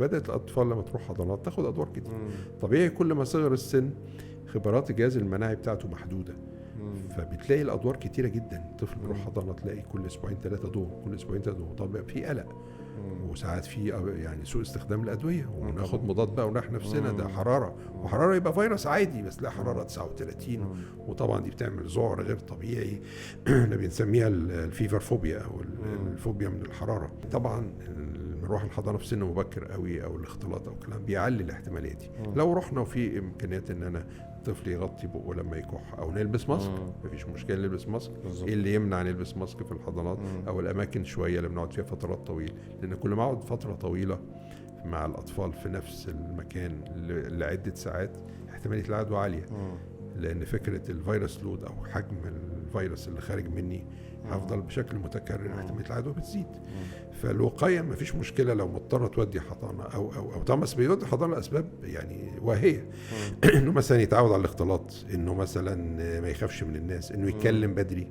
فبدات الاطفال لما تروح حضانات تاخد ادوار كتير. طبيعي كل ما صغر السن خبرات الجهاز المناعي بتاعته محدوده، فبتلاقي الادوار كتيره جدا. طفل بيروح حضانه تلاقي كل اسبوعين 3 دور، كل اسبوعين 3 دور. طب في قلق وساعات في يعني سوء استخدام الادويه، وناخد مضاد بقى ونريح نفسنا، ده حراره، وحراره يبقى فيروس عادي بس لا حراره 39. وطبعا دي بتعمل ذعر غير طبيعي اللي بنسميها الفيفر فوبيا او الفوبيا من الحراره. طبعا نروح الحضانه في سن مبكر قوي او الاختلاط او كلام بيعلي الاحتماليه دي. لو رحنا وفي امكانيات ان انا الطفل يغطي بقه لما يكح او نلبس ماسك، مفيش مشكله نلبس ماسك. ايه اللي يمنع نلبس ماسك في الحضانات او الاماكن شويه اللي بنقعد فيها فترات طويله؟ لان كل ما اقعد فتره طويله مع الاطفال في نفس المكان لعده ساعات احتماليه العدوى عاليه، لان فكره الفيروس لود او حجم الفيروس اللي خارج مني هفضل بشكل متكرر، احتماليه العدوى بتزيد. فالوقايه مفيش مشكله لو مضطر تودي حضانه او طبعا بس بيودي حضانه لاسباب يعني واهيه انه مثلا يتعود على الاختلاط، انه مثلا ما يخافش من الناس، انه يتكلم بدري.